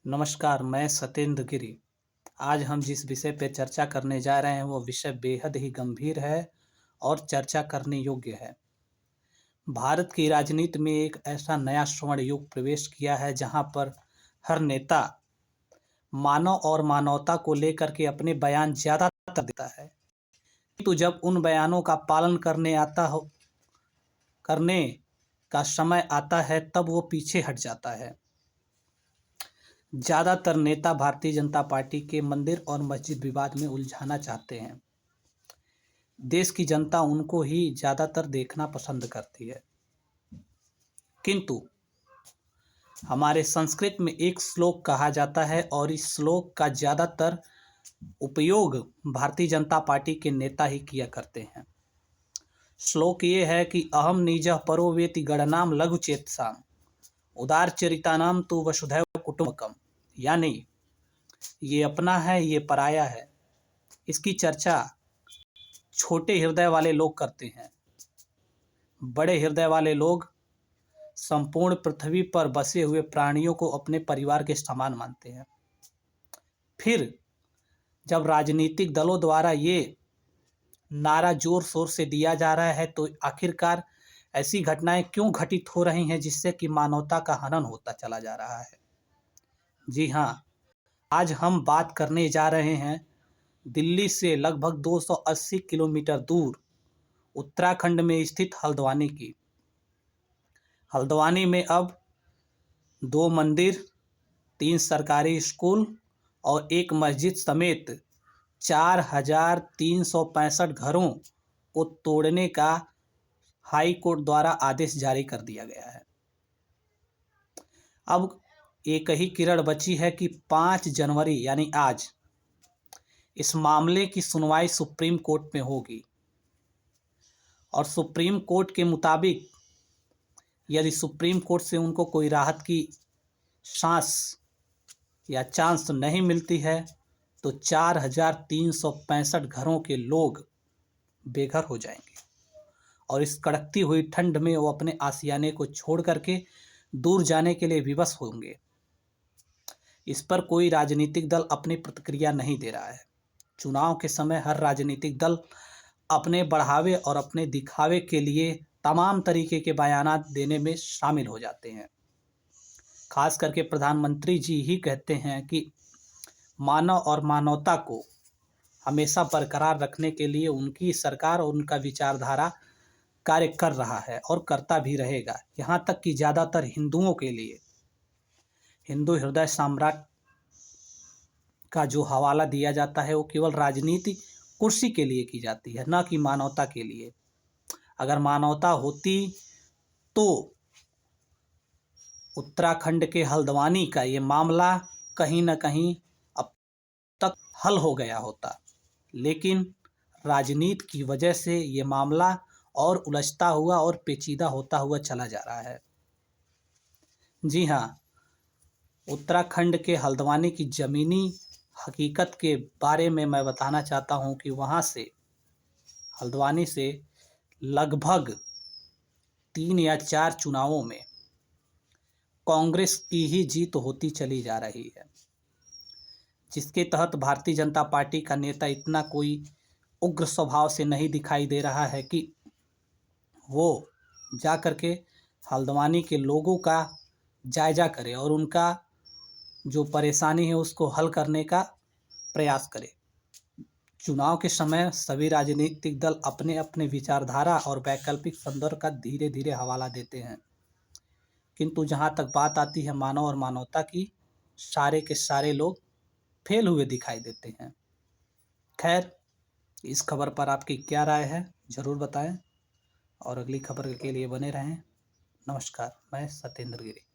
नमस्कार, मैं सत्येंद्र गिरी। आज हम जिस विषय पे चर्चा करने जा रहे हैं वो विषय बेहद ही गंभीर है और चर्चा करने योग्य है। भारत की राजनीति में एक ऐसा नया स्वर्ण युग प्रवेश किया है जहां पर हर नेता मानव और मानवता को लेकर के अपने बयान ज़्यादातर देता है। तो जब उन बयानों का पालन करने का समय आता है तब वो पीछे हट जाता है। ज़्यादातर नेता भारतीय जनता पार्टी के मंदिर और मस्जिद विवाद में उलझाना चाहते हैं। देश की जनता उनको ही ज़्यादातर देखना पसंद करती है। किंतु हमारे संस्कृत में एक श्लोक कहा जाता है और इस श्लोक का ज़्यादातर उपयोग भारतीय जनता पार्टी के नेता ही किया करते हैं। श्लोक ये है कि अहम निजः परो वेति गणनाम लघु चेतसाम उदार चरितानाम तु वसुधैव कुटुंबकम, यानी ये अपना है, ये पराया है। इसकी चर्चा छोटे हृदय वाले लोग करते हैं। बड़े हृदय वाले लोग संपूर्ण पृथ्वी पर बसे हुए प्राणियों को अपने परिवार के समान मानते हैं। फिर जब राजनीतिक दलों द्वारा ये नारा जोर शोर से दिया जा रहा है तो आखिरकार ऐसी घटनाएं क्यों घटित हो रही हैं जिससे कि मानवता का हनन होता चला जा रहा है। जी हाँ, आज हम बात करने जा रहे हैं दिल्ली से लगभग 280 किलोमीटर दूर उत्तराखंड में स्थित हल्द्वानी की। हल्द्वानी में अब 2 मंदिर, 3 सरकारी स्कूल और एक मस्जिद समेत 4,365 घरों को तोड़ने का हाई कोर्ट द्वारा आदेश जारी कर दिया गया है। अब एक ही किरण बची है कि 5 जनवरी यानी आज इस मामले की सुनवाई सुप्रीम कोर्ट में होगी और सुप्रीम कोर्ट के मुताबिक यदि सुप्रीम कोर्ट से उनको कोई राहत की सांस या चांस नहीं मिलती है तो 4,365 घरों के लोग बेघर हो जाएंगे और इस कड़कती हुई ठंड में वो अपने आशियाने को छोड़ करके दूर जाने के लिए विवश होंगे। इस पर कोई राजनीतिक दल अपनी प्रतिक्रिया नहीं दे रहा है। चुनाव के समय हर राजनीतिक दल अपने बढ़ावे और अपने दिखावे के लिए तमाम तरीके के बयानात देने में शामिल हो जाते हैं। खास करके प्रधानमंत्री जी ही कहते हैं कि मानव और मानवता को हमेशा बरकरार रखने के लिए उनकी सरकार और उनका विचारधारा कार्य कर रहा है और करता भी रहेगा। यहाँ तक कि ज़्यादातर हिंदुओं के लिए हिंदू हृदय सम्राट का जो हवाला दिया जाता है वो केवल राजनीति कुर्सी के लिए की जाती है, न कि मानवता के लिए। अगर मानवता होती तो उत्तराखंड के हल्द्वानी का ये मामला कहीं न कहीं अब तक हल हो गया होता, लेकिन राजनीति की वजह से ये मामला और उलझता हुआ और पेचीदा होता हुआ चला जा रहा है। जी हाँ, उत्तराखंड के हल्द्वानी की ज़मीनी हकीकत के बारे में मैं बताना चाहता हूँ कि वहाँ से हल्द्वानी से लगभग 3 या 4 चुनावों में कांग्रेस की ही जीत होती चली जा रही है, जिसके तहत भारतीय जनता पार्टी का नेता इतना कोई उग्र स्वभाव से नहीं दिखाई दे रहा है कि वो जा कर के हल्द्वानी के लोगों का जायजा करे और उनका जो परेशानी है उसको हल करने का प्रयास करे। चुनाव के समय सभी राजनीतिक दल अपने अपने विचारधारा और वैकल्पिक संदर्भ का धीरे धीरे हवाला देते हैं, किंतु जहाँ तक बात आती है मानव और मानवता की, सारे के सारे लोग फेल हुए दिखाई देते हैं। खैर, इस खबर पर आपकी क्या राय है ज़रूर बताएं और अगली खबर के लिए बने रहें। नमस्कार, मैं सत्येंद्र गिरी।